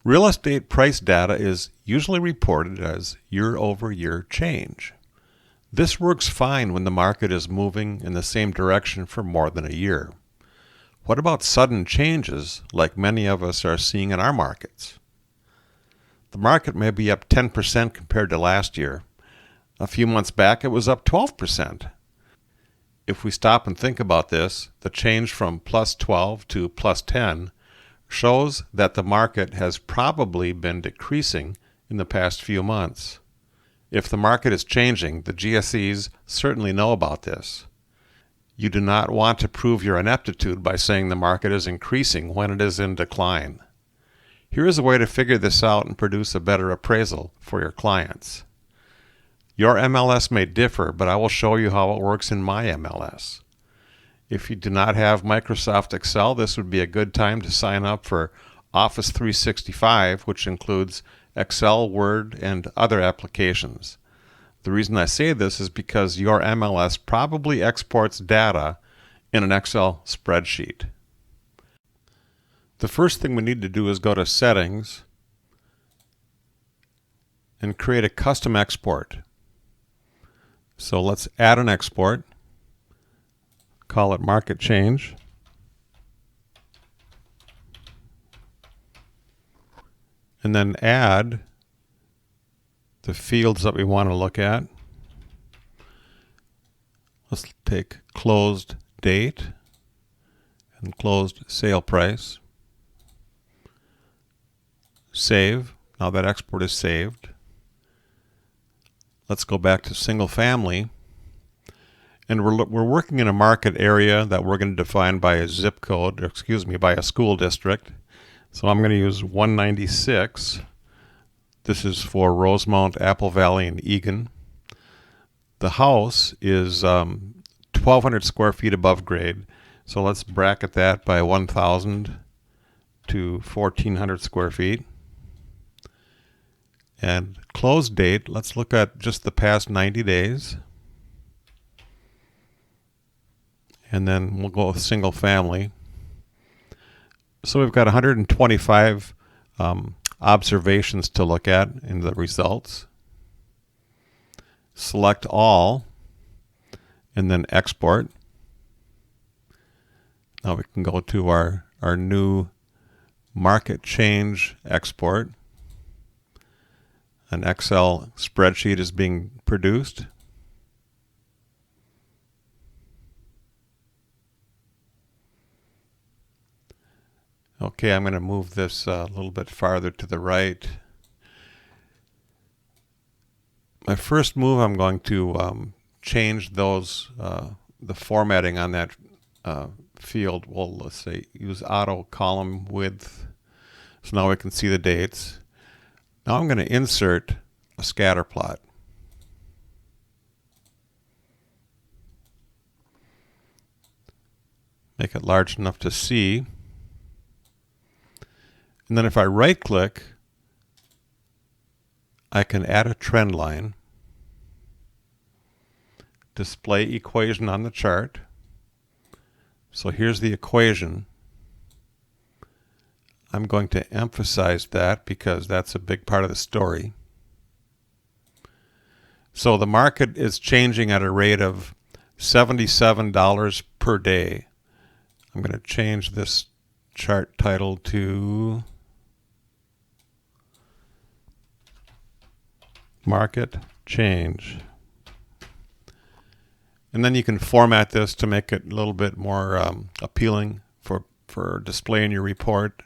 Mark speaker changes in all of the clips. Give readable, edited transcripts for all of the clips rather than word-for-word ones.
Speaker 1: Real estate price data is usually reported as year-over-year change. This works fine when the market is moving in the same direction for more than a year. What about sudden changes like many of us are seeing in our markets? The market may be up 10% compared to last year. A few months back it was up 12%. If we stop and think about this, the change from plus 12 to plus 10 shows that the market has probably been decreasing in the past few months. If the market is changing, the GSEs certainly know about this. You do not want to prove your ineptitude by saying the market is increasing when it is in decline. Here is a way to figure this out and produce a better appraisal for your clients. Your MLS may differ, but I will show you how it works in my MLS. If you do not have Microsoft Excel, this would be a good time to sign up for Office 365, which includes Excel, Word, and other applications. The reason I say this is because your MLS probably exports data in an Excel spreadsheet. The first thing we need to do is go to Settings and create a custom export. So let's add an export. Call it Market Change. And then add the fields that we want to look at. Let's take closed date and closed sale price. Save. Now that export is saved. Let's go back to single family. And we're working in a market area that we're going to define by a zip code, by a school district. So I'm going to use 196. This is for Rosemount, Apple Valley, and Eagan. The house is 1,200 square feet above grade. So let's bracket that by 1,000 to 1,400 square feet. And close date, let's look at just the past 90 days. And then we'll go with single family. So we've got 125 observations to look at in the results. Select all and then export. Now we can go to our new market change export. An Excel spreadsheet is being produced. Okay, I'm going to move this a little bit farther to the right. My first move, I'm going to change those, the formatting on that field. Well, let's say use auto column width. So now we can see the dates. Now I'm going to insert a scatter plot. Make it large enough to see. And then if I right click, I can add a trend line, display equation on the chart. So here's the equation. I'm going to emphasize that because that's a big part of the story. So the market is changing at a rate of $77 per day. I'm going to change this chart title to Market Change. And then you can format this to make it a little bit more appealing for displaying your report.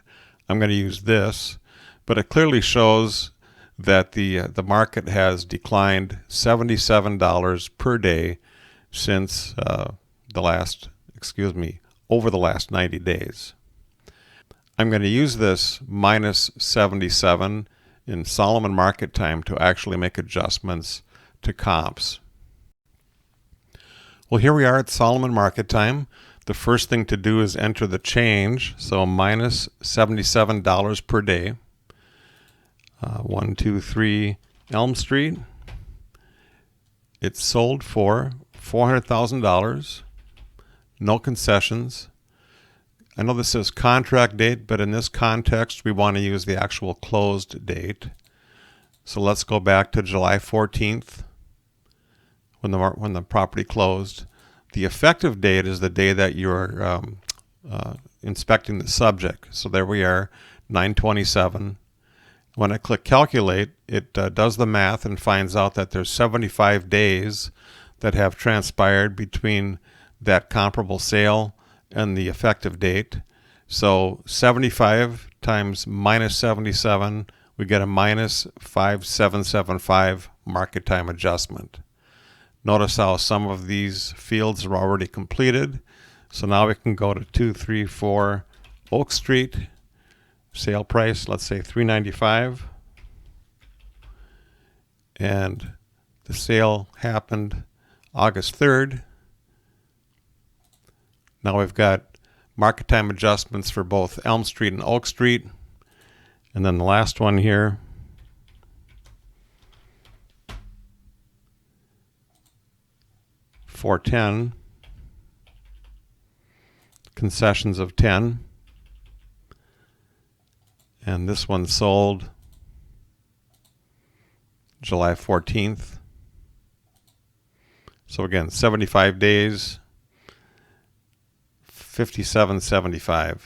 Speaker 1: I'm going to use this, but it clearly shows that the market has declined $77 per day since over the last 90 days. I'm going to use this minus 77 in Solomon Market Time to actually make adjustments to comps. Well, here we are at Solomon Market Time. The first thing to do is enter the change, so minus $77 per day. 123 Elm Street. It's sold for $400,000. No concessions. I know this is contract date, but in this context, we want to use the actual closed date. So let's go back to July 14th when the property closed. The effective date is the day that you're inspecting the subject. So there we are, 9/27. When I click calculate, it does the math and finds out that there's 75 days that have transpired between that comparable sale and the effective date. So 75 times minus 77, we get a minus 5775 market time adjustment. Notice how some of these fields are already completed. So now we can go to 234 Oak Street. Sale price, let's say $395. And the sale happened August 3rd. Now we've got market time adjustments for both Elm Street and Oak Street. And then the last one here, $410, concessions of 10. And this one sold July 14th. So again, 75 days, $57.75.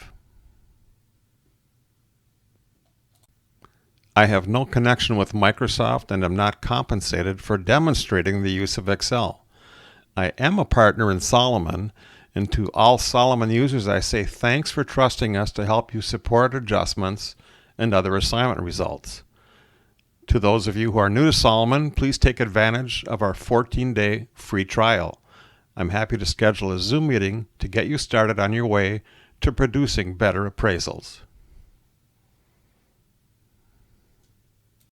Speaker 1: I have no connection with Microsoft and am not compensated for demonstrating the use of Excel. I am a partner in Solomon, and to all Solomon users I say thanks for trusting us to help you support adjustments and other assignment results. To those of you who are new to Solomon, please take advantage of our 14-day free trial. I'm happy to schedule a Zoom meeting to get you started on your way to producing better appraisals.